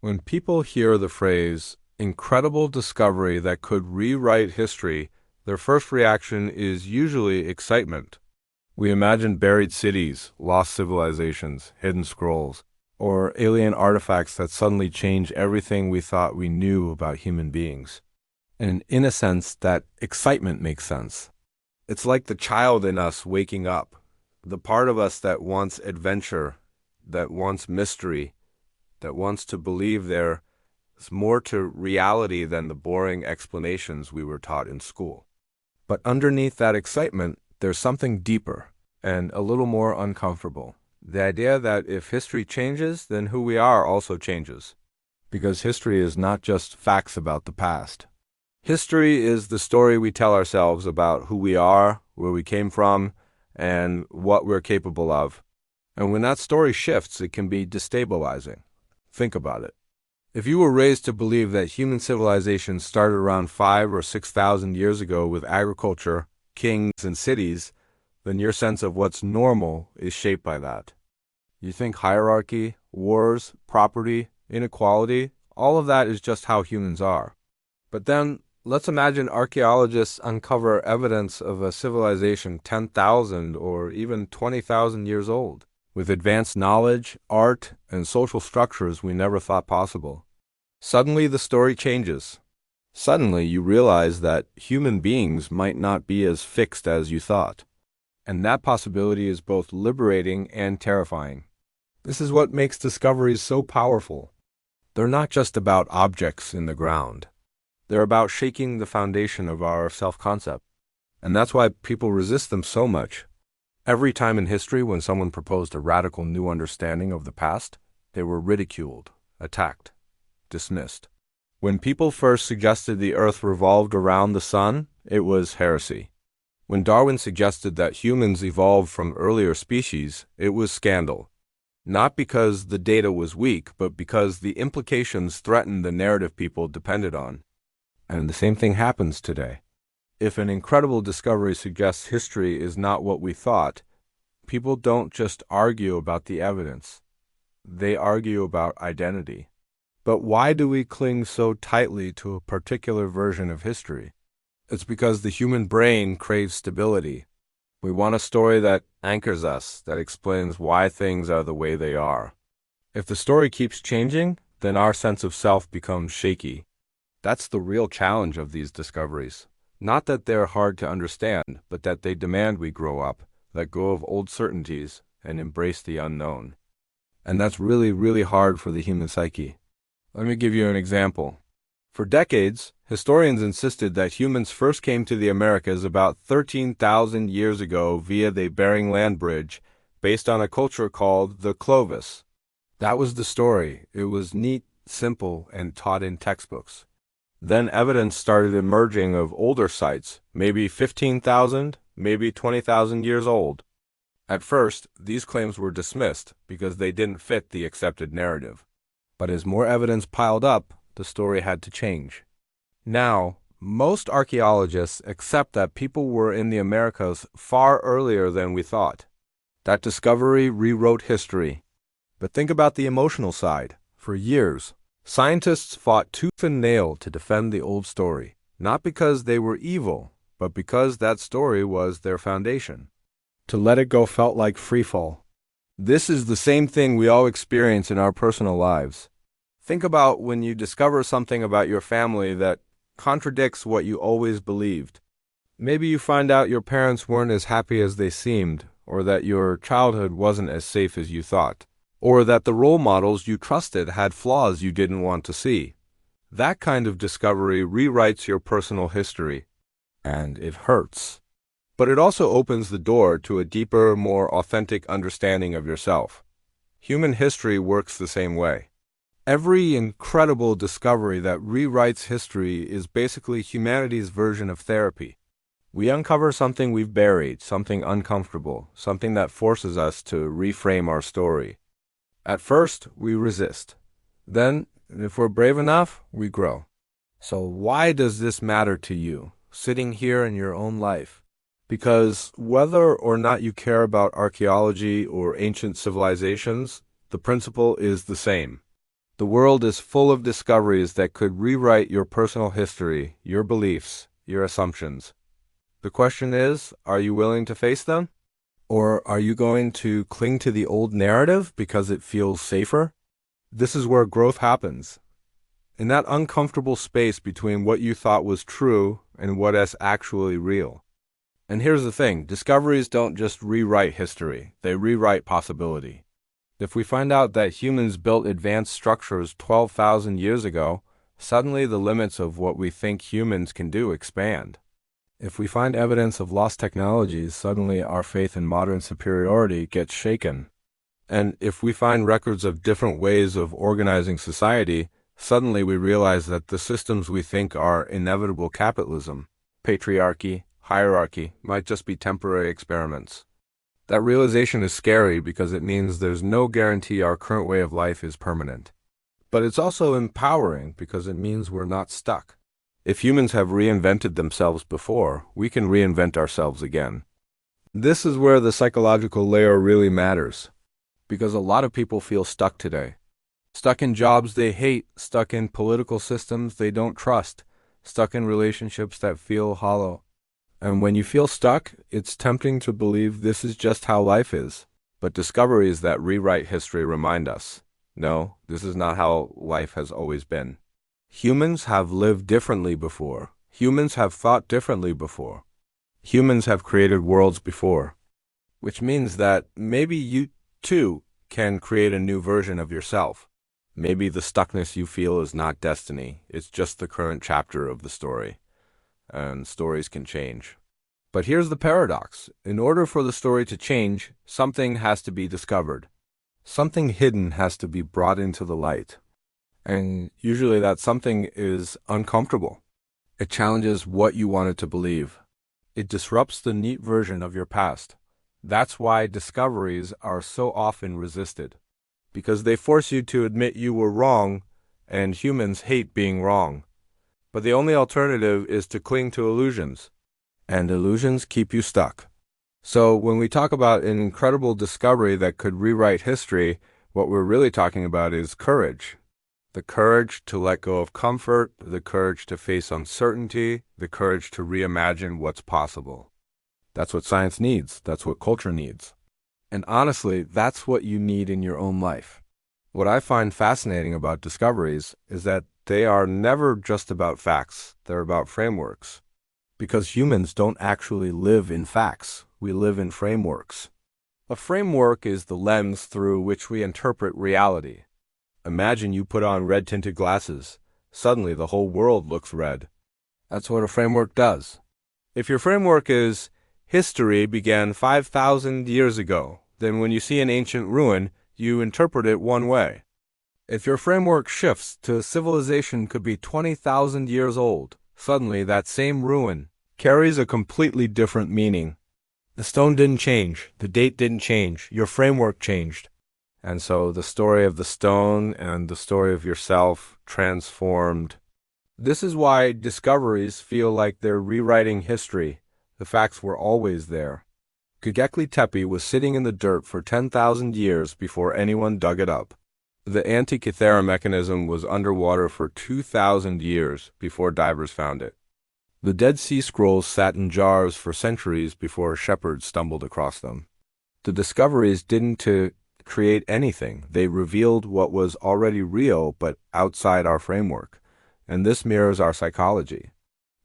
When people hear the phrase, incredible discovery that could rewrite history, their first reaction is usually excitement. We imagine buried cities, lost civilizations, hidden scrolls, or alien artifacts that suddenly change everything we thought we knew about human beings. And in a sense, that excitement makes sense. It's like the child in us waking up, the part of us that wants adventure, that wants mystery, that wants to believe there is more to reality than the boring explanations we were taught in school. But underneath that excitement, there's something deeper and a little more uncomfortable. The idea that if history changes, then who we are also changes. Because history is not just facts about the past. History is the story we tell ourselves about who we are, where we came from, and what we're capable of. And when that story shifts, it can be destabilizing. Think about it. If you were raised to believe that human civilization started around 5,000 or 6,000 years ago with agriculture, kings, and cities, then your sense of what's normal is shaped by that. You think hierarchy, wars, property, inequality, all of that is just how humans are. But then, let's imagine archaeologists uncover evidence of a civilization 10,000 or even 20,000 years old, with advanced knowledge, art, and social structures we never thought possible. Suddenly the story changes. Suddenly you realize that human beings might not be as fixed as you thought. And that possibility is both liberating and terrifying. This is what makes discoveries so powerful. They're not just about objects in the ground. They're about shaking the foundation of our self-concept. And that's why people resist them so much. Every time in history when someone proposed a radical new understanding of the past, they were ridiculed, attacked, dismissed. When people first suggested the earth revolved around the sun, it was heresy. When Darwin suggested that humans evolved from earlier species, it was scandal. Not because the data was weak, but because the implications threatened the narrative people depended on. And the same thing happens today. If an incredible discovery suggests history is not what we thought, people don't just argue about the evidence. They argue about identity. But why do we cling so tightly to a particular version of history? It's because the human brain craves stability. We want a story that anchors us, that explains why things are the way they are. If the story keeps changing, then our sense of self becomes shaky. That's the real challenge of these discoveries. Not that they're hard to understand, but that they demand we grow up, let go of old certainties, and embrace the unknown. And that's really, really hard for the human psyche. Let me give you an example. For decades, historians insisted that humans first came to the Americas about 13,000 years ago via the Bering Land Bridge, based on a culture called the Clovis. That was the story. It was neat, simple, and taught in textbooks. Then evidence started emerging of older sites, maybe 15,000, maybe 20,000 years old. At first, these claims were dismissed because they didn't fit the accepted narrative. But as more evidence piled up, the story had to change. Now, most archaeologists accept that people were in the Americas far earlier than we thought. That discovery rewrote history. But think about the emotional side. For years, scientists fought tooth and nail to defend the old story, not because they were evil, but because that story was their foundation. To let it go felt like freefall. This is the same thing we all experience in our personal lives. Think about when you discover something about your family that contradicts what you always believed. Maybe you find out your parents weren't as happy as they seemed, or that your childhood wasn't as safe as you thought, or that the role models you trusted had flaws you didn't want to see. That kind of discovery rewrites your personal history, and it hurts. But it also opens the door to a deeper, more authentic understanding of yourself. Human history works the same way. Every incredible discovery that rewrites history is basically humanity's version of therapy. We uncover something we've buried, something uncomfortable, something that forces us to reframe our story. At first, we resist. Then, if we're brave enough, we grow. So why does this matter to you, sitting here in your own life? Because whether or not you care about archaeology or ancient civilizations, the principle is the same. The world is full of discoveries that could rewrite your personal history, your beliefs, your assumptions. The question is, are you willing to face them? Or are you going to cling to the old narrative because it feels safer? This is where growth happens. In that uncomfortable space between what you thought was true and what is actually real. And here's the thing, discoveries don't just rewrite history, they rewrite possibility. If we find out that humans built advanced structures 12,000 years ago, suddenly the limits of what we think humans can do expand. If we find evidence of lost technologies, suddenly our faith in modern superiority gets shaken. And if we find records of different ways of organizing society, suddenly we realize that the systems we think are inevitable capitalism, patriarchy, hierarchy, might just be temporary experiments. That realization is scary because it means there's no guarantee our current way of life is permanent. But it's also empowering because it means we're not stuck. If humans have reinvented themselves before, we can reinvent ourselves again. This is where the psychological layer really matters, because a lot of people feel stuck today. Stuck in jobs they hate, stuck in political systems they don't trust, stuck in relationships that feel hollow. And when you feel stuck, it's tempting to believe this is just how life is. But discoveries that rewrite history remind us, no, this is not how life has always been. Humans have lived differently before. Humans have thought differently before. Humans have created worlds before. Which means that maybe you, too, can create a new version of yourself. Maybe the stuckness you feel is not destiny. It's just the current chapter of the story. And stories can change. But here's the paradox. In order for the story to change, something has to be discovered. Something hidden has to be brought into the light. And usually that something is uncomfortable. It challenges what you wanted to believe. It disrupts the neat version of your past. That's why discoveries are so often resisted. Because they force you to admit you were wrong, and humans hate being wrong. But the only alternative is to cling to illusions, and illusions keep you stuck. So when we talk about an incredible discovery that could rewrite history, what we're really talking about is courage. The courage to let go of comfort, the courage to face uncertainty, the courage to reimagine what's possible. That's what science needs. That's what culture needs. And honestly, that's what you need in your own life. What I find fascinating about discoveries is that they are never just about facts. They're about frameworks. Because humans don't actually live in facts. We live in frameworks. A framework is the lens through which we interpret reality. Imagine you put on red-tinted glasses. Suddenly the whole world looks red. That's what a framework does. If your framework is history began 5,000 years ago, then when you see an ancient ruin, you interpret it one way. If your framework shifts to civilization could be 20,000 years old, suddenly that same ruin carries a completely different meaning. The stone didn't change, the date didn't change, your framework changed. And so the story of the stone and the story of yourself transformed. This is why discoveries feel like they're rewriting history. The facts were always there. Göbekli Tepe was sitting in the dirt for 10,000 years before anyone dug it up. The Antikythera mechanism was underwater for 2,000 years before divers found it. The Dead Sea Scrolls sat in jars for centuries before shepherds stumbled across them. The discoveries didn't to create anything. They revealed what was already real but outside our framework. And this mirrors our psychology.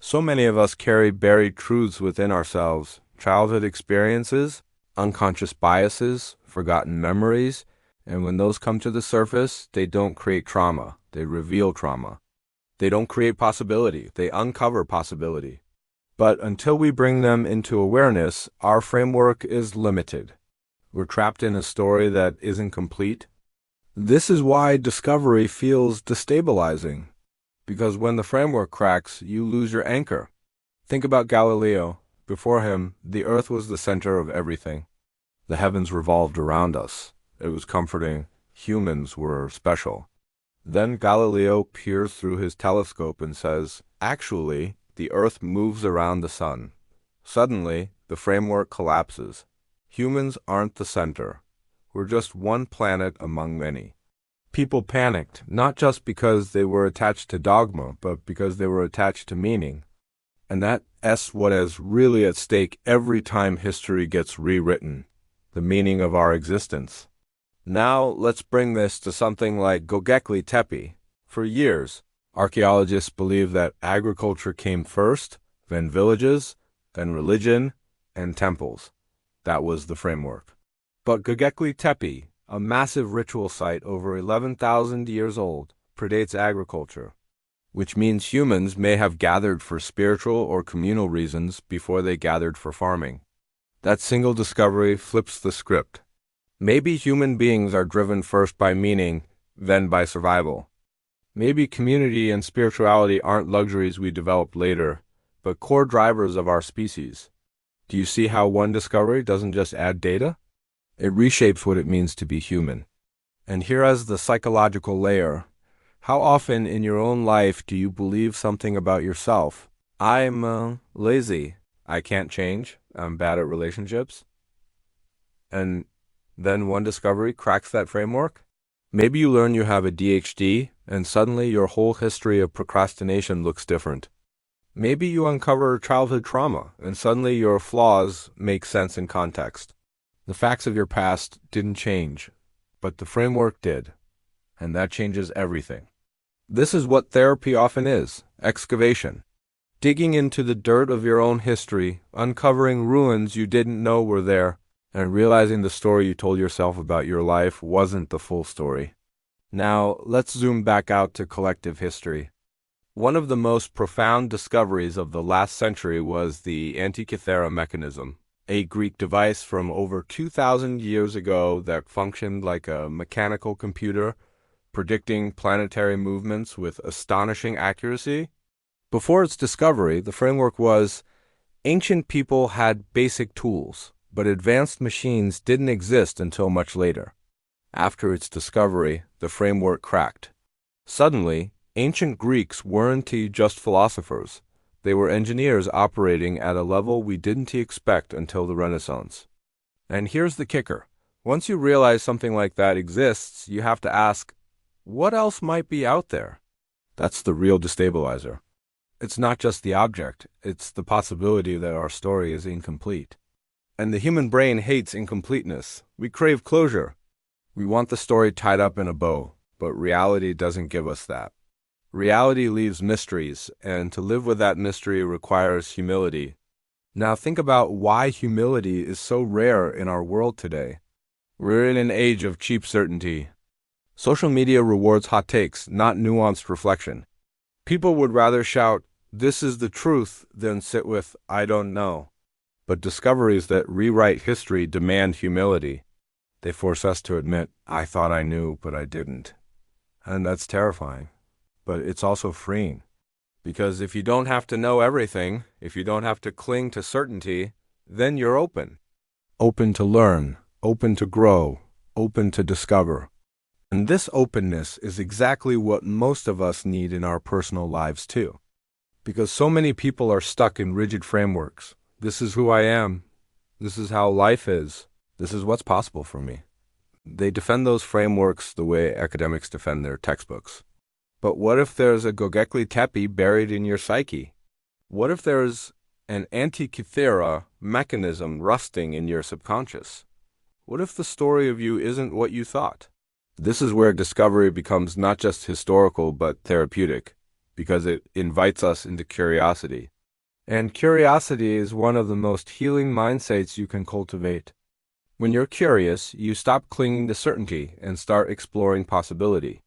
So many of us carry buried truths within ourselves, childhood experiences, unconscious biases, forgotten memories, and when those come to the surface, they don't create trauma, they reveal trauma. They don't create possibility, they uncover possibility. But until we bring them into awareness, our framework is limited. We're trapped in a story that isn't complete. This is why discovery feels destabilizing. Because when the framework cracks, you lose your anchor. Think about Galileo. Before him, the earth was the center of everything. The heavens revolved around us. It was comforting. Humans were special. Then Galileo peers through his telescope and says, actually, the earth moves around the sun. Suddenly, the framework collapses. Humans aren't the center. We're just one planet among many. People panicked, not just because they were attached to dogma, but because they were attached to meaning. And that's what is really at stake every time history gets rewritten, the meaning of our existence. Now let's bring this to something like Göbekli Tepe. For years, archaeologists believed that agriculture came first, then villages, then religion, and temples. That was the framework. But Göbekli Tepe, a massive ritual site over 11,000 years old, predates agriculture, which means humans may have gathered for spiritual or communal reasons before they gathered for farming. That single discovery flips the script. Maybe human beings are driven first by meaning, then by survival. Maybe community and spirituality aren't luxuries we develop later, but core drivers of our species. Do you see how one discovery doesn't just add data? It reshapes what it means to be human. And here is the psychological layer. How often in your own life do you believe something about yourself? I'm lazy. I can't change. I'm bad at relationships. And then one discovery cracks that framework. Maybe you learn you have ADHD, and suddenly your whole history of procrastination looks different. Maybe you uncover childhood trauma, and suddenly your flaws make sense in context. The facts of your past didn't change, but the framework did, and that changes everything. This is what therapy often is: excavation. Digging into the dirt of your own history, uncovering ruins you didn't know were there, and realizing the story you told yourself about your life wasn't the full story. Now, let's zoom back out to collective history. One of the most profound discoveries of the last century was the Antikythera mechanism, a Greek device from over 2,000 years ago that functioned like a mechanical computer, predicting planetary movements with astonishing accuracy. Before its discovery, the framework was ancient people had basic tools, but advanced machines didn't exist until much later. After its discovery, the framework cracked. Suddenly, ancient Greeks weren't just philosophers. They were engineers operating at a level we didn't expect until the Renaissance. And here's the kicker. Once you realize something like that exists, you have to ask, what else might be out there? That's the real destabilizer. It's not just the object, it's the possibility that our story is incomplete. And the human brain hates incompleteness. We crave closure. We want the story tied up in a bow, but reality doesn't give us that. Reality leaves mysteries, and to live with that mystery requires humility. Now think about why humility is so rare in our world today. We're in an age of cheap certainty. Social media rewards hot takes, not nuanced reflection. People would rather shout, "This is the truth," than sit with, "I don't know." But discoveries that rewrite history demand humility. They force us to admit, "I thought I knew, but I didn't." And that's terrifying. But it's also freeing. Because if you don't have to know everything, if you don't have to cling to certainty, then you're open. Open to learn, open to grow, open to discover. And this openness is exactly what most of us need in our personal lives too. Because so many people are stuck in rigid frameworks. This is who I am. This is how life is. This is what's possible for me. They defend those frameworks the way academics defend their textbooks. But what if there's a Göbekli Tepe buried in your psyche? What if there's an Antikythera mechanism rusting in your subconscious? What if the story of you isn't what you thought? This is where discovery becomes not just historical but therapeutic, because it invites us into curiosity. And curiosity is one of the most healing mindsets you can cultivate. When you're curious, you stop clinging to certainty and start exploring possibility.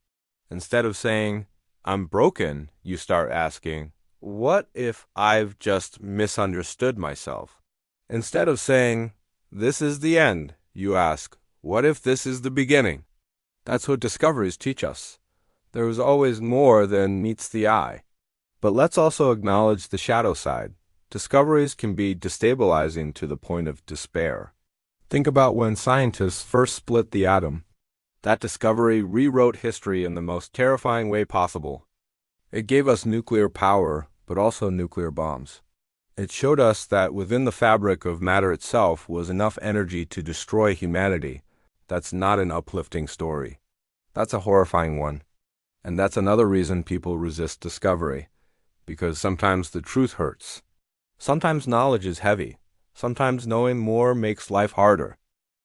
Instead of saying, "I'm broken," you start asking, "What if I've just misunderstood myself?" Instead of saying, "This is the end," you ask, "What if this is the beginning?" That's what discoveries teach us. There is always more than meets the eye. But let's also acknowledge the shadow side. Discoveries can be destabilizing to the point of despair. Think about when scientists first split the atom. That discovery rewrote history in the most terrifying way possible. It gave us nuclear power, but also nuclear bombs. It showed us that within the fabric of matter itself was enough energy to destroy humanity. That's not an uplifting story. That's a horrifying one. And that's another reason people resist discovery, because sometimes the truth hurts. Sometimes knowledge is heavy. Sometimes knowing more makes life harder.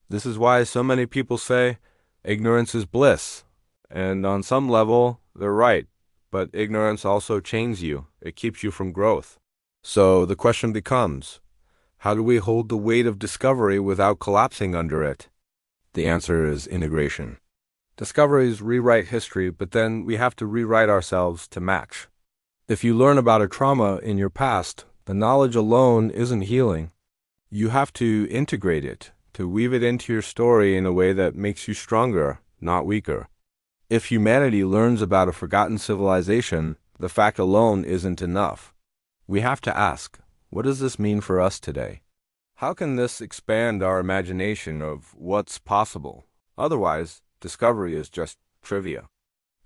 This is why so many people say ignorance is bliss. And on some level, they're right. But ignorance also chains you. It keeps you from growth. So the question becomes, how do we hold the weight of discovery without collapsing under it? The answer is integration. Discoveries rewrite history, but then we have to rewrite ourselves to match. If you learn about a trauma in your past, the knowledge alone isn't healing. You have to integrate it, to weave it into your story in a way that makes you stronger, not weaker. If humanity learns about a forgotten civilization, the fact alone isn't enough. We have to ask, what does this mean for us today? How can this expand our imagination of what's possible? Otherwise, discovery is just trivia.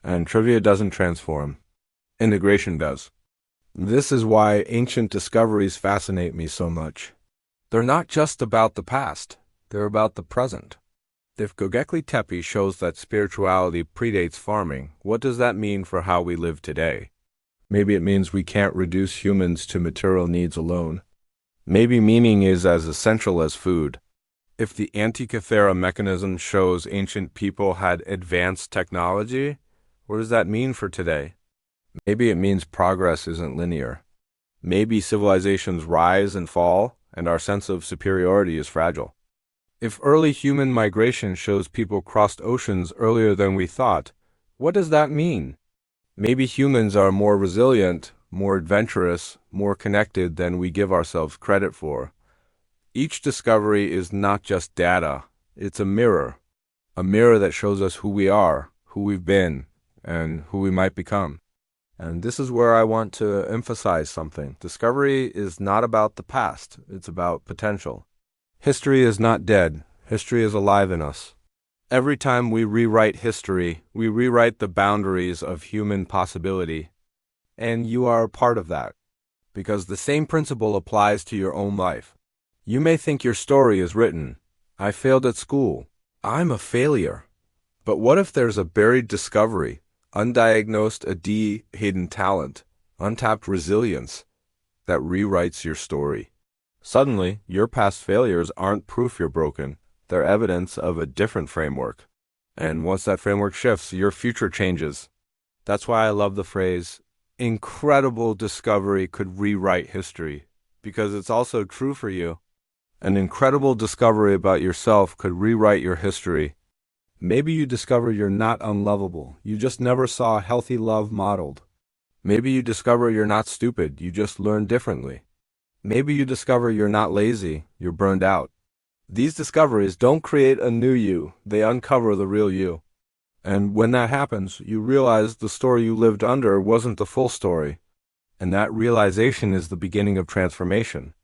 And trivia doesn't transform. Integration does. This is why ancient discoveries fascinate me so much. They're not just about the past, they're about the present. If Göbekli Tepe shows that spirituality predates farming, what does that mean for how we live today? Maybe it means we can't reduce humans to material needs alone. Maybe meaning is as essential as food. If the Antikythera mechanism shows ancient people had advanced technology, what does that mean for today? Maybe it means progress isn't linear. Maybe civilizations rise and fall, and our sense of superiority is fragile. If early human migration shows people crossed oceans earlier than we thought, what does that mean? Maybe humans are more resilient, more adventurous, more connected than we give ourselves credit for. Each discovery is not just data, it's a mirror that shows us who we are, who we've been, and who we might become. And this is where I want to emphasize something. Discovery is not about the past, it's about potential. History is not dead, history is alive in us. Every time we rewrite history, we rewrite the boundaries of human possibility. And you are a part of that, because the same principle applies to your own life. You may think your story is written. I failed at school. I'm a failure. But what if there's a buried discovery, undiagnosed hidden talent, untapped resilience that rewrites your story? Suddenly, your past failures aren't proof you're broken. They're evidence of a different framework. And once that framework shifts, your future changes. That's why I love the phrase, incredible discovery could rewrite history, because it's also true for you. An incredible discovery about yourself could rewrite your history. Maybe you discover you're not unlovable. You just never saw healthy love modeled. Maybe you discover you're not stupid. You just learned differently. Maybe you discover you're not lazy. You're burned out. These discoveries don't create a new you. They uncover the real you. And when that happens, you realize the story you lived under wasn't the full story. And that realization is the beginning of transformation.